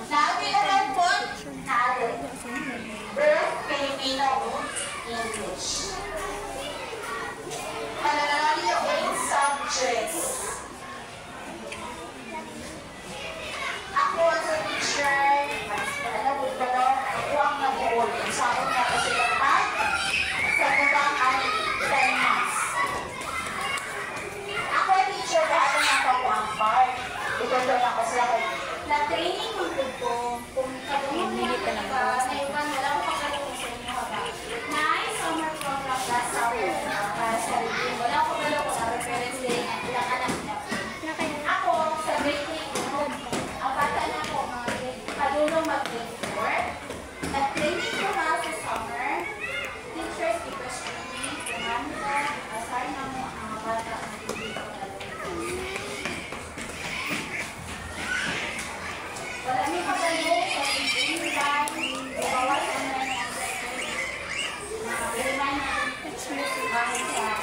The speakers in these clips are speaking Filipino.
Nabilaran po natin. Earth, Filipino, English. Pananali yung 8 subjects. Ako sa teacher, alam ko na, ako ang nag-uulong. Sa akin na kasi dapat, sa kubang ay 10 months. Ako ang teacher, dahil na ako ang part. Ito doon ako sa akin. Na-training mo po, kung kadungan ka na ba, naiwan, wala ko pagkalong sa inyo ka ba? Nice summer program last summer, para sa review. Wala ko kalong sa reference day, ilang anak na. Ako, sa grade 3, ang bata na ako, kadulong mag-grade 4. Nag-training ko na sa summer. Teachers, because training, kumano ka, asar na mo ang mga bata na hindi ko na. Wala may pagdalo sa pagdalo, bawat ano na nag-remind natin teachers dahil sa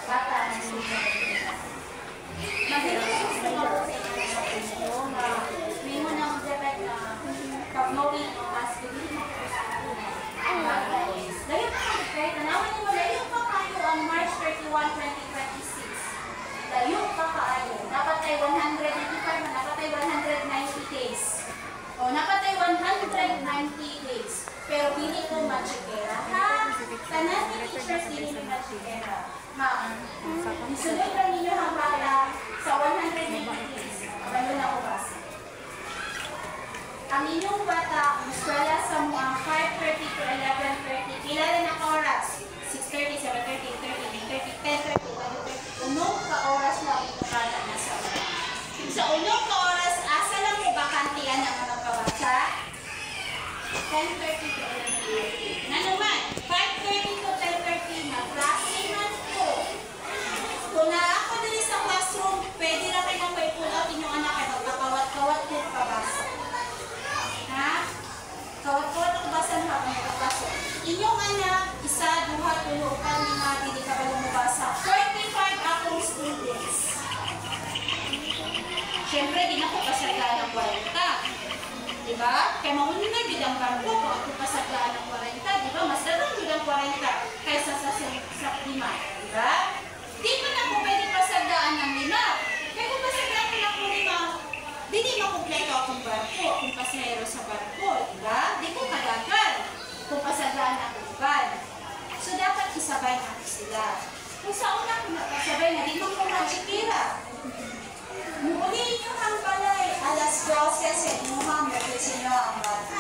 bata na hindi ko na. Mahilig ko sa mga sa inyo na may mo nang direct na pag-knowing o masculine mo ko sa una. Dahil pa kahit tanawan niyo, layo pa kayo ang March 31, 2026. Layo pa kayo. Dapat ay 185 na, dapat ay 190 days. O, dapat ay 190 days. Pero hindi ko machikera. Ha? Tanan ni teachers, hindi ko machikera. Ha? Isunod lang ninyo ang bala sa 190 days. Ano na ko basa? Ang inyong bata, muswala sa mga 5:30 to 11:30. Pila rin ang oras? 6:30, 7:30, 8:30, 9:30, 10:30, 11:30. Unong ka-oras na inyong bata na sa una. Sa unong ka-oras, asa lang mo bakantiyan ang mga kabasa? 10:30 to 11:30. Na naman, 5:30 to 10:30 na klase man po. Kung na ako din sa classroom, pwede na kayo nang may pull out inyong anak ay magkakawat-kawat po kabasa. Ha? Kawat-kawat ang basa na habang magkakaso. Inyong anak, isa, duha, tulukan, lima, hindi ka ba lumabasa. 45 akong students. Siyempre, di na ko pasaglaan ng 40. Diba? Kaya mauna na bilang barko kung ako pasaglaan ng 40. Diba? Mas dalang bilang 40 kaysa sa 5. Diba? Di pa na ako pwede pasaglaan ng 5. Kaya kung pasaglaan ko ng 5, di makumpleto akong barko, kung pasahero sa barko, diba? Di ko kadagal kung pasaglaan akong van. So, dapat isabay natin sila. Kung sa una kung napasabay na, di mo kung machikira. Muli nyo ang balay, alas 12 sa inyong magkit inyo ang bata.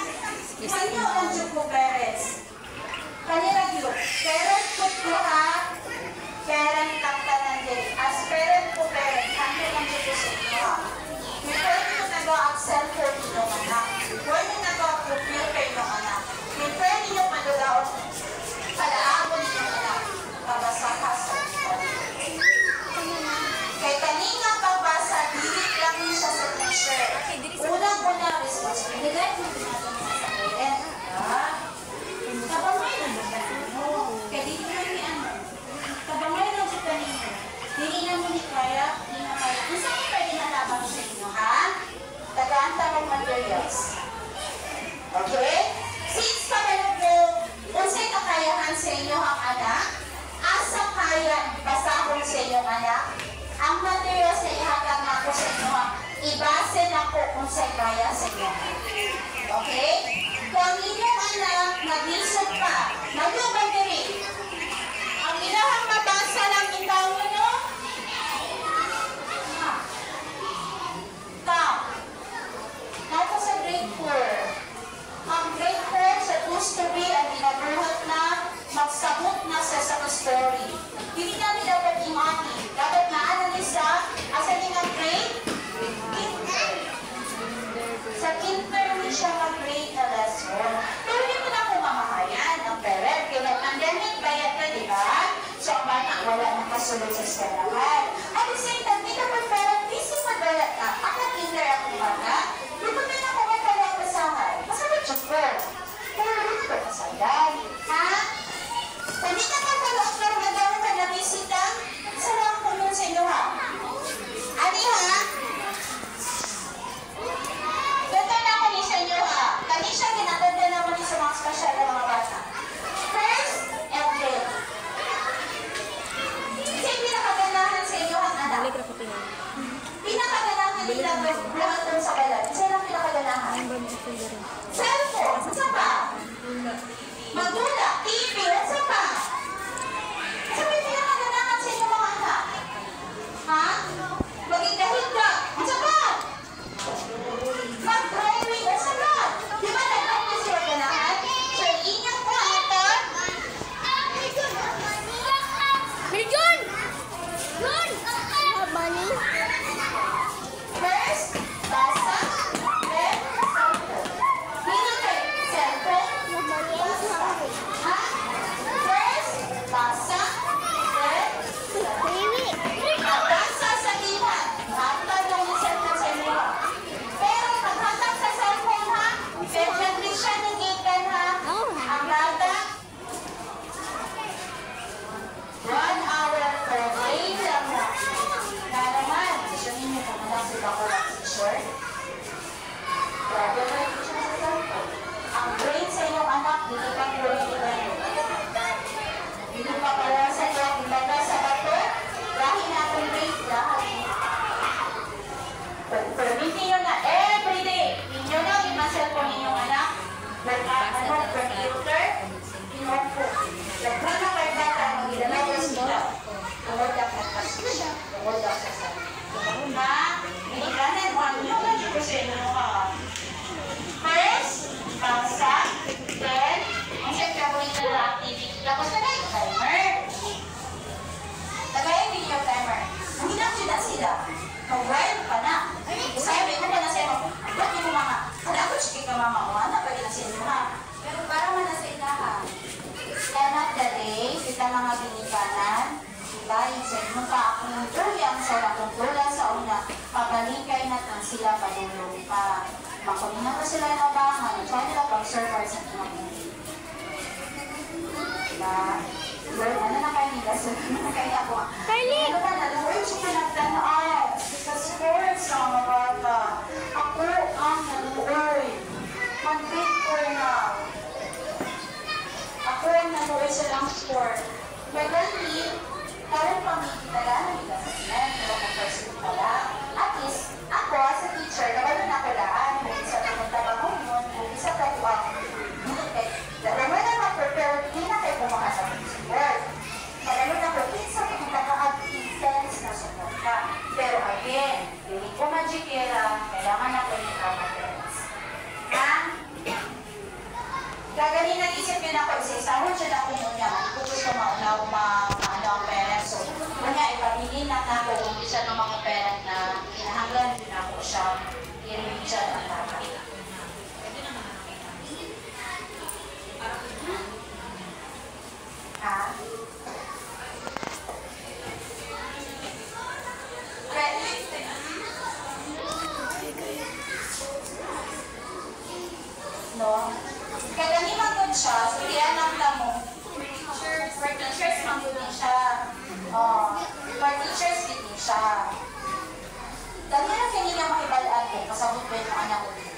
Kanyo ang Jupo Perez. Kanira yun, parent ko po ha, parent kaptanan din. As parent ko parent, kanyo ang Jupo sa inyo ha. Pwede nyo nag-a-accent for inyong anak. Pwede nyo nag-a-procure kayo ng anak. Pwede nyo madulaon palaabon inyong anak. Pabasa-basa. Kaya kanina pagbasa, dilit lang niya siya sa teacher. Unang-una, responsibility natin sa parent. Kabangay na mo. Kaya dito na ni ano. Kabangay na siya kanina. Dili na mo ni kaya, di na kaya. Kung saan mo pwede nalabang sa inyo, ha? Tagaan tamang materials. Okay? Since pagano po, unsay kakayahan sa inyo ang anak, asa kaya basahon sa inyong anak, ang materials na ihatag na ako sa inyo, ibase na po unsay kaya sa inyo. Okay? Kung inyong anak, nag-isip pa, mag-ubang diri. Ang ilahang mabasa lang itaw nyo, nato sa grade 4. Ang grade 4 sa history ang ginabuhat na magsabot na sa story. Hindi namin dapat imani. Dapat na-analisa asa din ang grade? Kinder. Sa kinder hindi siya mag-grade na lesson. Pero hindi mo na kung mamahayan ang parent. Kaya pandemic bayad ka, di ba? So ang bata wala na kasunod sa eskwelahan. At the same time, hindi dapat parent busy magbayad ka. Ang kinder akong bata, di ba na ako magkalang basahan? Masabot siya ko. Pero hindi ko masagan. Ha? Hindi ka kapalok na magawin ka na bisita. Salamat po nun sa inyo ha. Ani ha? Ganda Cellphone, sa pa? Magdula, TV, sa pa? Sabi niya magandang sa inyo mga anak. Ha? Magigahigda, sa pa? Mag-driving, sa pa? Di ba nag-practice yung ganahan? So, inyong pangalan? John! John! Bunny? First, basa, then, cellphone. Hinatay, cellphone, basa. Ha? First, basa, then, Baby! basa sa ilan. Hatag lang yung cellphone sa inyo. Pero paghatag sa cellphone ha, medyo siya nagigan ha. Ang bata, 1 hour per day lang na. Kaya naman, gusto ninyo kung nalang sila ko lang teacher. Grabe ba yung teacher sa cellphone? Ang brain sa inyong anak, hindi pa pwede. Hindi pa pala sa iyo, ilagay sa bato, dahil natin brain lahat. Permitin nyo na everyday, inyo na yung mga cellphone ninyong anak, computer, notebook. Nagpana kayo data, mag-ilalagay sila. Tungod ang nagpasisya, tungod ang sasal. Ha? Binikanan, huwag nyo na dito sa inyo ka. First, basa, then, ang siyempre na activity. Tapos na yung timer. Lagayin din yung timer. Huminap sila sila. Mag-wild pa na. Sabi ko pa na sa inyo, ba't yung mama? Ano ako siya ka mama ko? Ano ba yun sa inyo ha? Pero para man na sa ilahan. End of the day, kita mga binikanan, diba, yung sa inyo pa akong tuyang sa lakong tula sa una, pagkalikay natin sila padulong pa. Makunin ko sila ng bahan, try nila pag-survive sa inyo. Diba? Lord, ano na kayo nila? Ano na kayo ako? Kylie! Ano ba na? Lord, siya pinagtanaan. Sa sports na mga bata. Ako ang naluoy. Mag-victor na. Ako ang naluoy sa lang sport. May ganit, parang pamikitala na nila sa sila. Pero kung person pala, at least, ako as a teacher, naman na nakulaan. Kung isa na magtrabaho yun, kung isa tayo ang naman na mag-prepare, hindi na kayo pumakas sa sport. Maralo na po, isa ko yung naka-intense na sunod ka. Pero again, hindi ko magikira, kailangan na ko yung kama-parents. Ha? Gagaling nag-isip yun ako, isa-isahon siya na kung niya, kung gusto maunaw ang parents. So, kanya, ipamilin na ako kung isa ng mga parent na hinahanglan din ako siya, i-read siya ng tama. Ha? No? Kaganiman ko siya, sige anak na mo. For teachers, manggunin siya. For teachers, hindi siya. Dali na kanina makibalaan ko, kasabot ko yung anak ko din.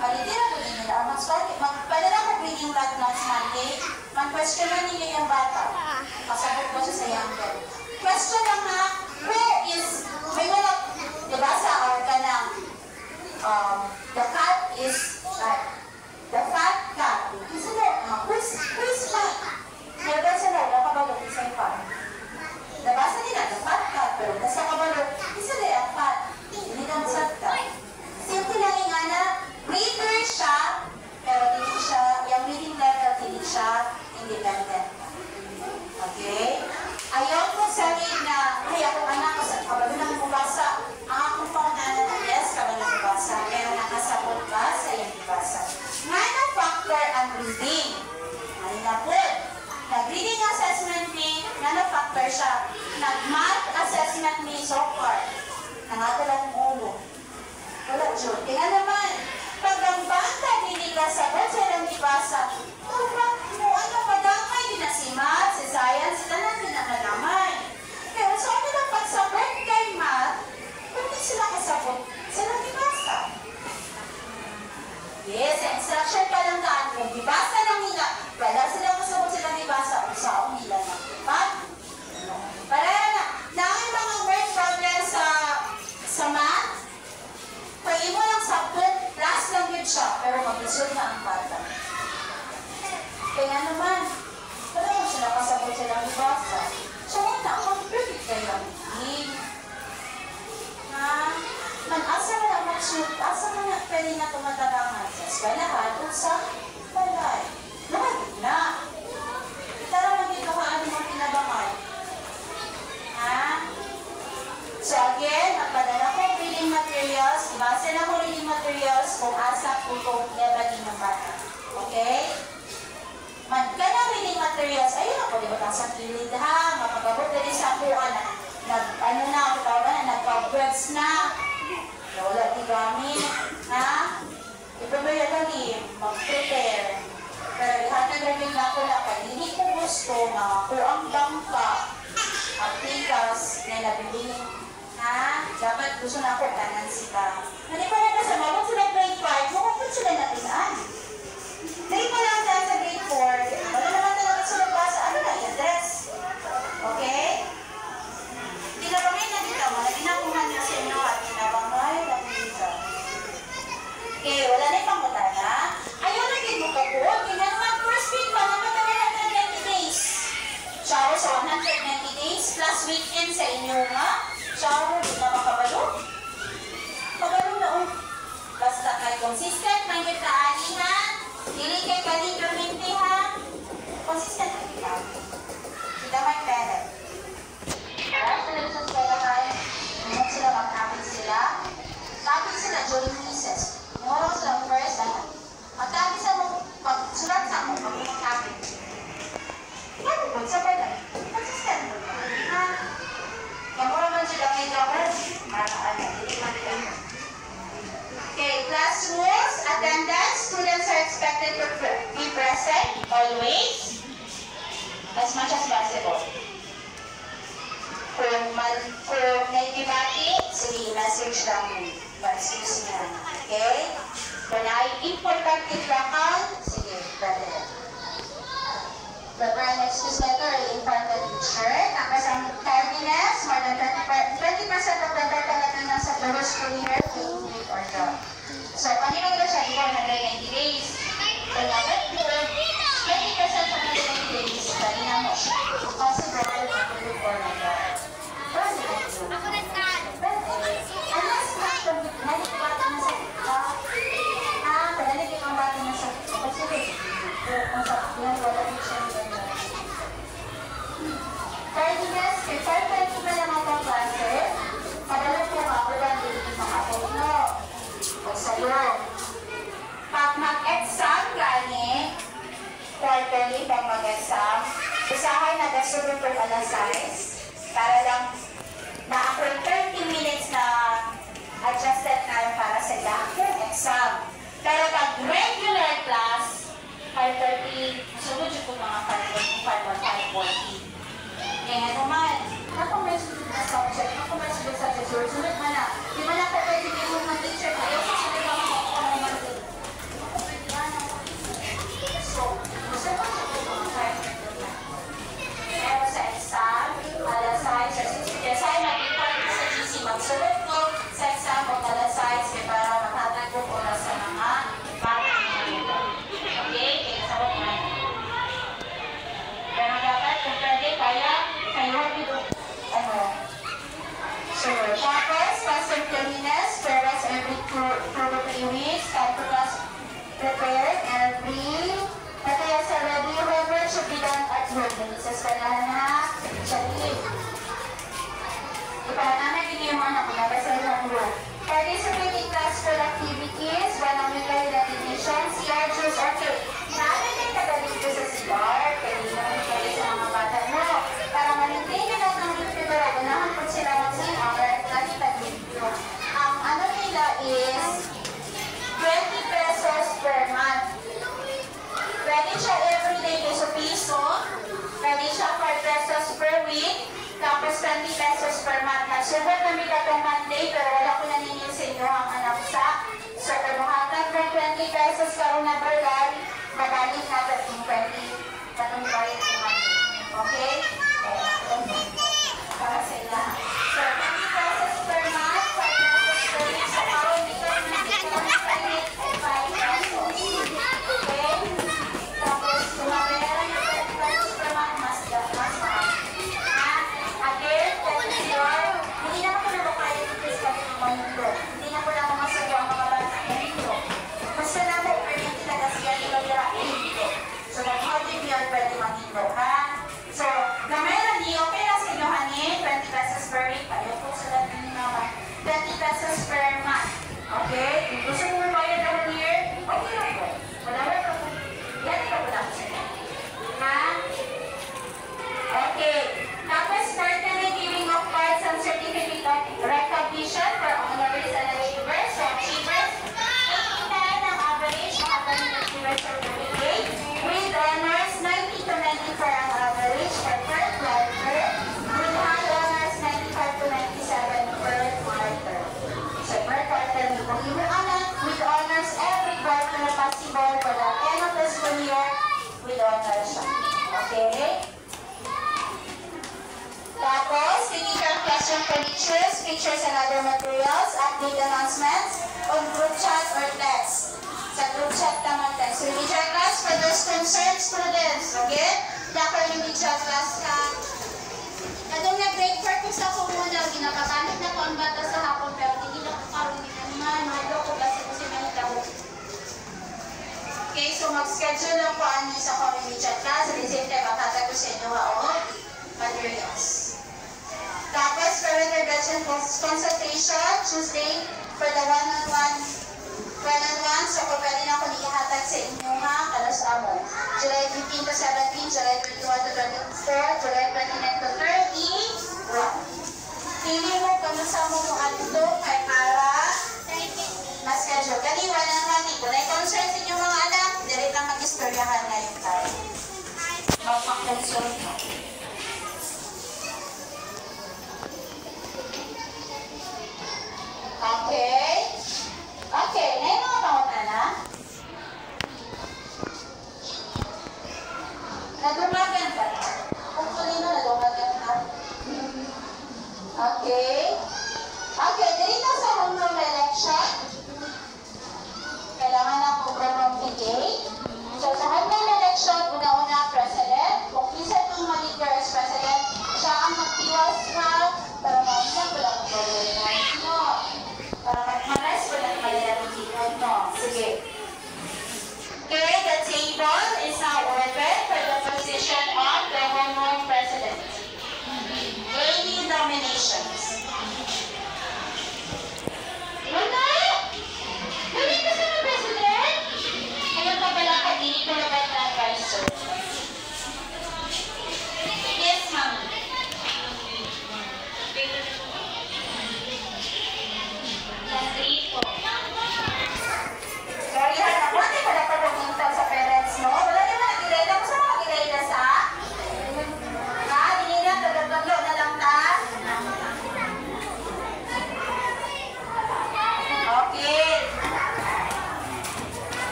Palitira ko din nila. Magpadala ko reading log last Monday. Mag-question na ninyo yung bata. Kasabot ko siya sa younger. Question lang ha, who is, may wala, diba sa or ka ng, the cat is, the fat cat. Isa na, who is fat? Diba sa na, nakabalong isa yung fat. Nabasa nila, the fat cat, pero nasa kabalong, isa na yung fat. Hindi na masat ka. Simple lang yung anak, reader siya, pero hindi siya, yung reading level, hindi siya independent. Okay? Ayaw ko sabihin na, ay ako anak ko, kabalo na bubasa. Ang akong pangalan na yes, kabalo na bubasa. Pero nakasabot ba sa iyong bubasa? Nga na factor ang reading. Halina po. Nag-reading assessment ni, nga na factor siya. Nag-math assessment ni so far. Nangatalang ulo. Wala, June. Kaya naman, pag ang bata hindi kasabot sa ilang ibasa, ano madamay din na si math, si science, sila na din na madamay. Pero sa kanila pagsabot kay math, hindi sila kasabot sa ilang ibasa. Yes, instruction pa lang taan kung ibasa ng nila, wala sila kasabot sa ilang ibasa, usaong nila na. Math? Para na, namin mga word problem sa math, pag mo lang sabot, last lang lisod na ang bata. Kaya naman, wala mo sila kasabot silang ibasa. So, una, mag-predict kayo lang. Ha? Asa na mag-shoot, asa na pwede na tumatabangan sa eskwelahan o sa balay. Nakagit na. Tara magiging kaano mo pinabangan. Ha? So again, napadala ko reading materials. Base na ko reading materials kung asa kung level ng bata. Okay? Magka na reading materials, ayun ako, di ba? Sa kilid ha, mapagabot na rin sa kuha na nagka-breads na. Wala di gamit. Ha? Ito ba yan lagi? Mag-prepare. Pero ihatag rin ako na pag hindi ko gusto na kuang bangka at tikas na nabili. Ha? Dapat gusto na ako kanan sila. Hindi pa na sa mga sila grade 5, mukapot sila natinaan. Hindi pa lang sa grade 4, wala naman talaga sila basa. Ano na yung dress? Okay? Hindi na kami nagita mo. Naginakuhan niya sa inyo at ginabangay. Okay, wala na yung pangutana. Ayaw na kayo magkakot. Kaya naman first week pa naman na 120 days. Shower sa 190 days plus weekend sa inyo nga. Shower, di na makabalo. Kabalo na basta kayo consistent, may kitaali ha. Dili kayo kaligaminte ha. Consistent na kita. Kita may parent. Kaya sila sa eskwelahan, hindi sila mag-tapit sila. Tapit sila during recess. Moro sila first, magtapit sa mo, pagsulat sa mo, mag-tapit. Yan po, sabay lang. Consistent po. Ha? Kamura man sila may gawin. Okay, class rules, attendance. Students are expected to be present always, as much as possible. Kung naibibati, sige, message lang mo. Excuse niya. Okay? Kung important itlakal, sige, brother. The brand excuse letter, important teacher. Tapos ang tardiness, more than 20% of the total na nasa the school year, or job. So, paninong na siya, before 190 days. So, dapat 20% of 190 days, kanina mo. Possible na before na job. Ako na start. Unless nalit bata na sa panalig ang bata na sa kasi kung sa yan, wala rin siya tardiness, prepare tayo na lang ang klase. Padalag po ako lang din mga apono. O sa'yo. Pag mag-exam gani, quarterly pag mag-exam, usahay na gasunod per alas 6 para lang na ako 30 minutes na adjusted time para sa lahat exam. Pero pag regular class, 5:30, sunod yung mga 5:40. Kaya naman, ako may sunod na subject, sunod man na. Di man ako pwede yung mga teacher, ayaw ko sunod lang ako naman din. So, gusto ko yung mga 5:30. Pero sa exam, alas 6, kasi mag-report sa GC, magsunod ko sa exam o alas 6 para matatag ko oras sa mga bata. Okay? Kaya sa wag na. Pero dapat, kung pwede, kaya dito, sure. Tapos, constant cleanliness, whereas every 2 to 3 weeks, time to class prepared, every kaya sa ready, homework should be done at home. Sa eskwelahan na, siya namin yung anak ko, nabasa yung room. Participate in classroom activities, one-on-one recognition, CR choose or cake. Namin yung tagaling ko sa CR, kaya naman kayo sa mga bata mo. Para ma-maintain nila ng limpyo, unahan po sila mag-CR at lagi tag-limpyo. Ang ano nila is 20 pesos per month. Pwede siya everyday piso-piso, pwede siya 5 pesos per week, tapos 20 pesos per month. Nagsugod kami katong Monday, pero wala ko naningin sa inyo ang anak sa. So, kung mahatag ng 20 pesos karoon na bergal, mabalik na katong 20 katong bayad sa Monday. Okay? Para sa ila. So, 20 pesos per month, 5 pesos per week. So, karoon dito, hindi ka lang 5 pesos. Tapos, physical classroom furnitures, pictures and other materials, update announcements on group chat or text. Sa group chat naman text. Remedial class for those concerned students. Okay? Dapat remedial class ka. Kadong nag-break for ko sa kumuna, ginakagamit na ko ang bata sa hapon, pero hindi na ko karoon naman, mahalo ko ba sa kasi manitaw. Okay, so mag-schedule lang po ano sa remedial class, at the same time, makatag ko sa inyo materials. Tapos, parent intervention consultation, Tuesday, for the one-on-one, so kung pwede na ako ihatag sa inyo ha, kalas amo. July 15 to 17, July 21 to 24, July 29 to 30. Pili mo kung nasama mo ito kay para ma-schedule. Kani, one-on-one, kung ay concern sa inyong mga anak, direct lang mag-istoryahan na yung tayo. Magpakonsult ka. Okay. Okay, na yung mga pangutan na. Nadumagan ba? Hopefully na nadumagan ka. Okay. Okay, dito sa home rule election, kailangan na program ng PK. So sa home rule election, una-una president. Kung isa itong mag-declare as president, siya ang magtiwas na para maunang walang problema. No. Para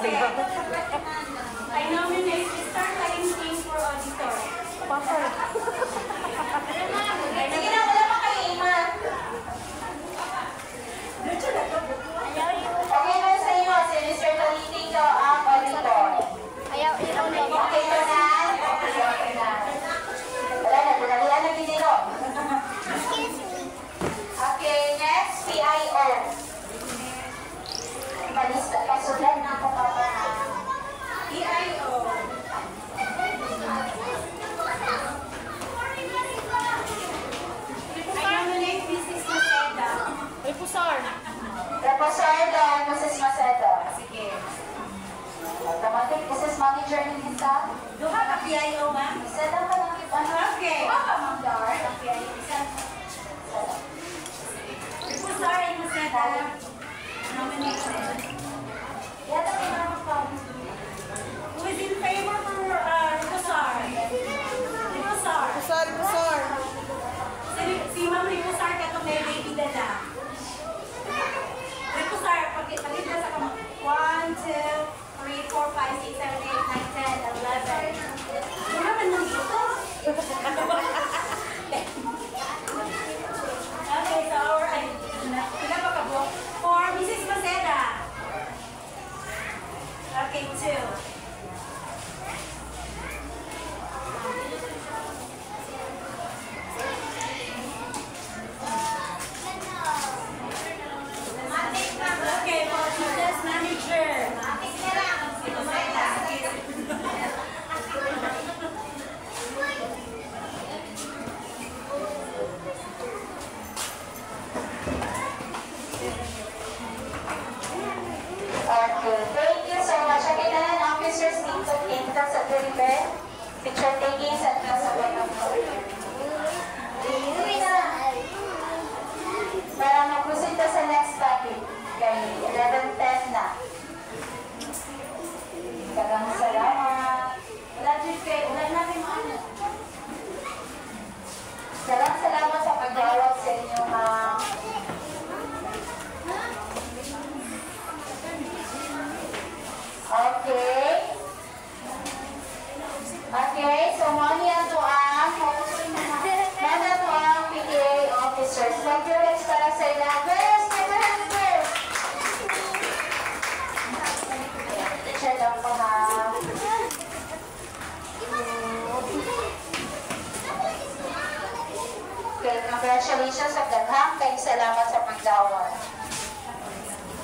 I nominate Mr. Kalinting for auditor. Sige na, wala pa kayo, Ima. Okay na sa iyo, si Mr. Kalinting daw ang auditor. Okay na na? Okay na. Wala na, pinalihan na biniro. Okay, next, PIO. Palista, pasulan na ako papa na. PIO. I nominate Mrs. Maceda. Repusar. Reposar daw, Mrs. Maceda. Sige. Automatic, Mrs. Manager ng isa. Duha ka PIO, ma'am? Isa lang ka lang iba. Okay. Papa, ma'am Dar, ang PIO. Isa. Repusar and Maceda. Nomination. Yata may mga pag-pag. Who is in favor for Repusar? Repusar. Si Ma'am Repusar ka itong may baby dala. Repusar, pagkita sa kamang 1, 2, 3, 4, 5, 6, 7, 8, 9, 10, 11. Ano naman nang ito? Okay, so pila pa kabo? For Mrs. Maceda. Okay, 2. Okay, for business manager. Okay, thank you so much. Okay, na lang officers dito sa Turibe. Picture taking sa sabay ng para mag-proceed sa next topic. Kay 11:10 na. Dagang salamat. Wala natin ano. Salamat sa pag-dialog sa inyo, ma'am. Okay. Okay, so money ato ang PTA officers. Congrats para sa ilang. First, teacher lang po ha. Okay, congratulations sa daghang kay salamat sa pagdawat.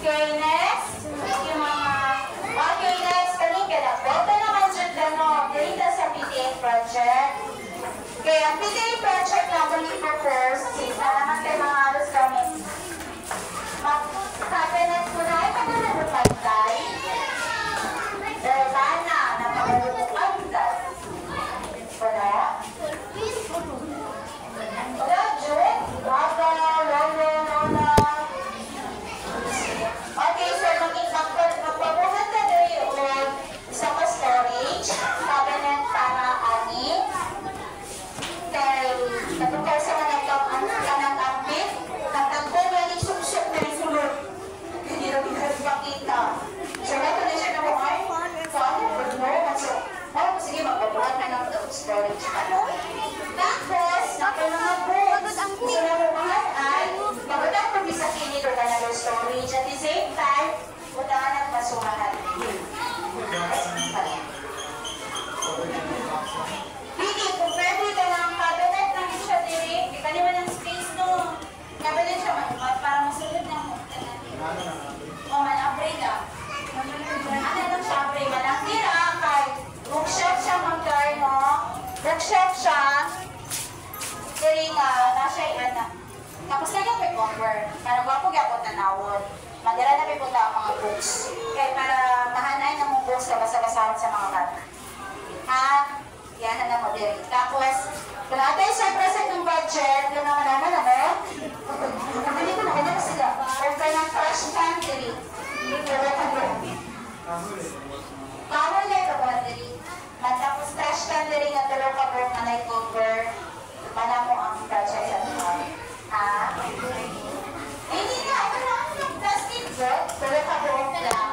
Okay, next. Thank you, mama. Okay, next. Kaling boto naman dyan dito sa PTA project. Okay, ang PTA project na balik po first. Isa naman kayo mga alas kami. Mag-cabinet ko na ay pagkakapagpagday. Darbana na pagkakapagpagday. Wala? Wala, June? Wala, Lola. Okay, so magpabuhat na rin yung isa ko storage, cabinet para ani. Kaya, natukar sa kanang ampit, nagtagpo na yung suksok na yung sulot. Hindi na pinagpakita. So, nato na siya na mo, ay, paano po mo? So, sige, magpabuhat na ng storage pa na. Tapos, nato na nga po. So, nabubuhat ay, mabutan po bisa kinito ka na ng storage. At the same time, butaan ang basurahan. Hindi, kung pwede ka ng cabinet na siya diri, ikaliman ng space no. Cabinet siya, para masulod na mo. O, man-upgrade ka. Ano lang siya, upgrade? Walang tira, kay bookshop siya mag-gar, no? Bookshop siya, diri nga, nasa iana. Tapos kaya may cover, para wapo gyapon tanawon. Madala na po ang mga books. Kaya para mahanay ng mga books na basa-basahan sa mga bata. Ha? Yan na mo din. Tapos, kung natin sa present ng budget, yun naman naman, ano? Hindi ko na kanya sila. Or kaya ng trash pantry. Pero Power light o battery. Matapos trash pantry nga tulog ka po manay cover. Mana mo ang budget sa mga. Ha? Hindi na. Ito na ang plastic bag. Tulog ka po lang.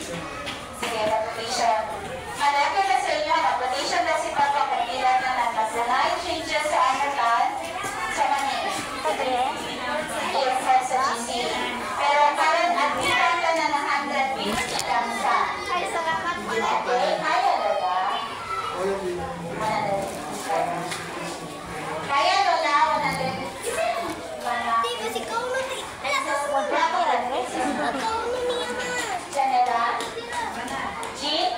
Sige, reputation. Malaki na sa inyo, reputation na si Papa Kapilan na nagkasunay changes sa angatan sa Manila. Yes, sa GC. Pero parang at ka na ng 150 lang sa. Okay, kaya Lola. Kaya Lola, 100. Janela. Jean.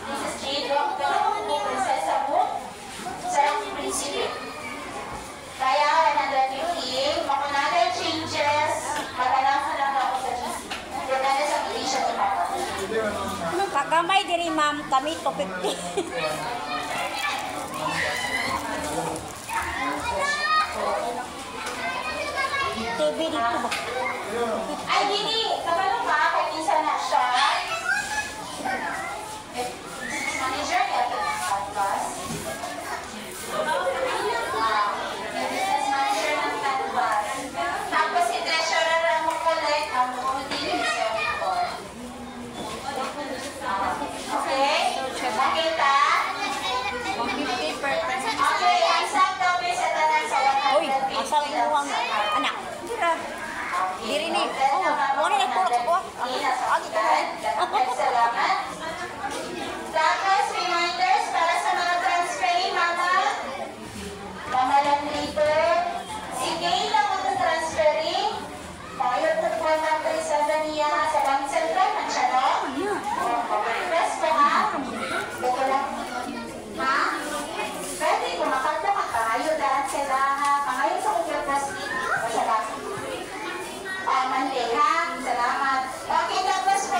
This is Jean. Doctor. Prinsesa mo. Sarang prinsipe. Kaya 150. Makunada changes. Magalang ka lang ako sa GC. Ganda sa petition ni Papa. Kagamay diri ma'am, kami 250. TV dito ba? Ay, Dini! Kabalo ka? Kaya minsan na siya. Manager niya ito ng Canvas. Business manager ng Canvas. Tapos si treasurer ang mag-collect ang Dini sa report. Okay? Nakita? 150 per person. Okay, ang sakto sa tanan sa 150. Uy, asal mo ang anak. Tira. Diri ni. Oh, wala na puro ko. Agi ko na. Salamat. Tapos, reminders para sa mga transferee, Mama. Mama lang dito. Si Gay lang ang transferee. Tayo po ng Trisanda niya sa Bank Central, man siya, no? Press ko, ha? Dito lang. Ha? Pwede, kumakanta ka. Pangayo daan sila, ha? Pangayo sa kong plastic. Salamat. Monday, ha? Salamat. Okay, tapos po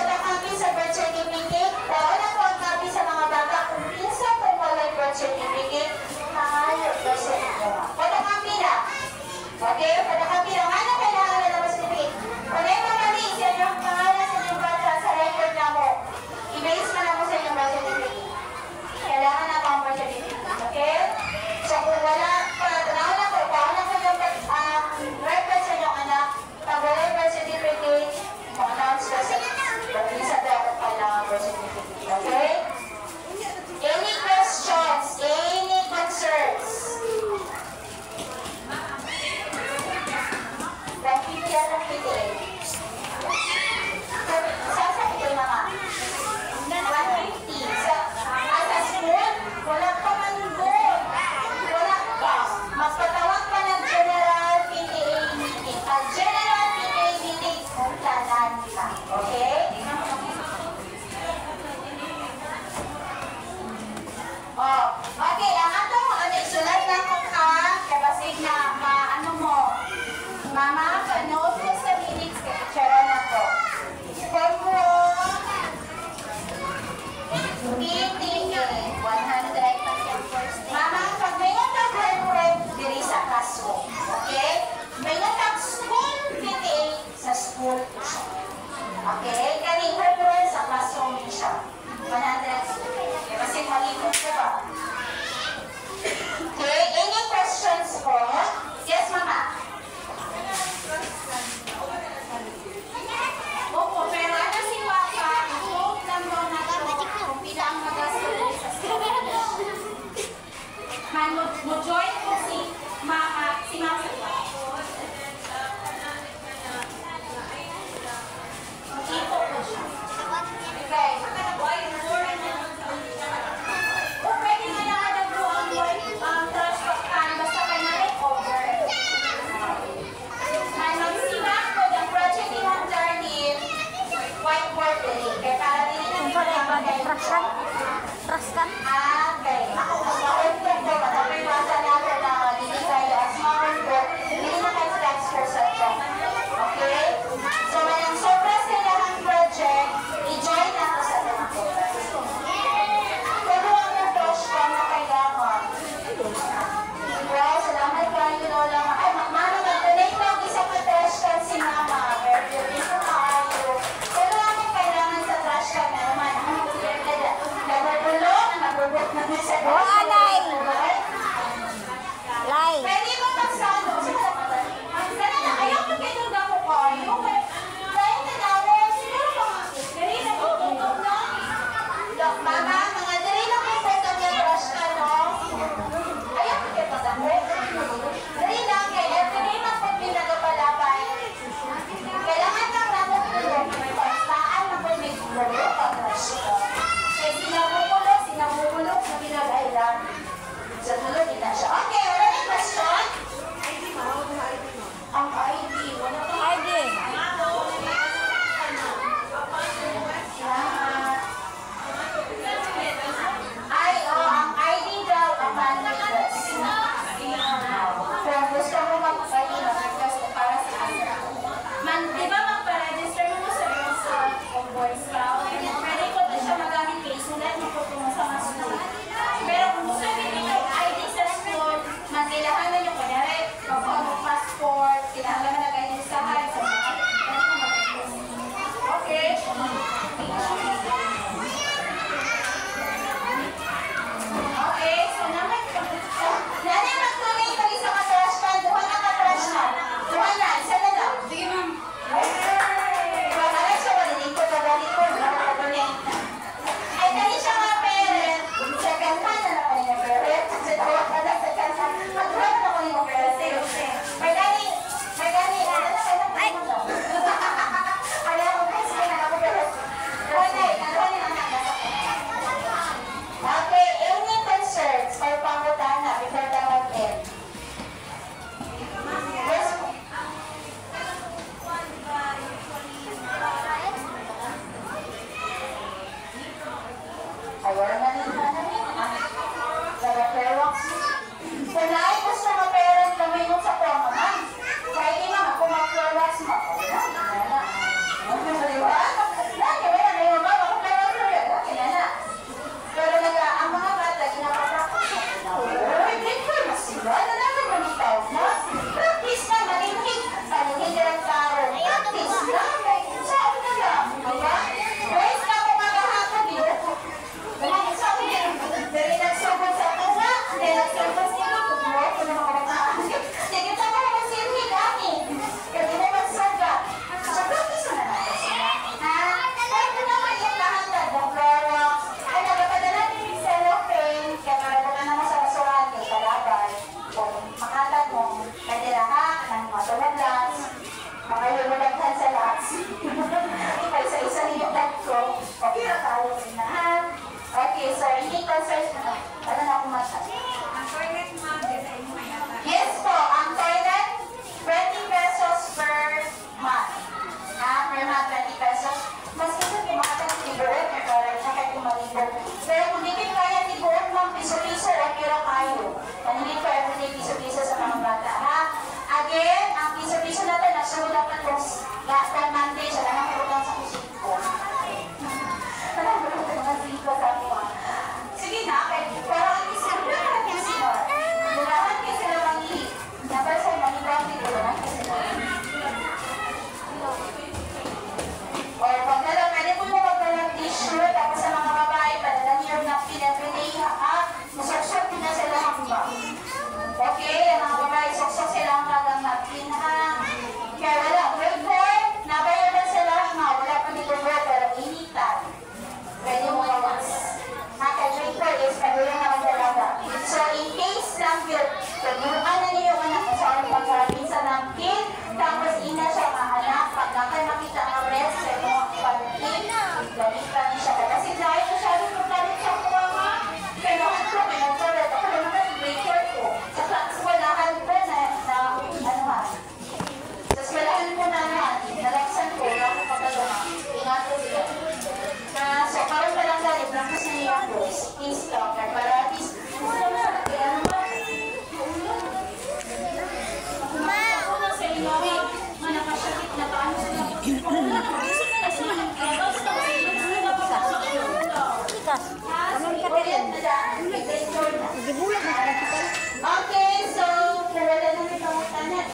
Ayaw naman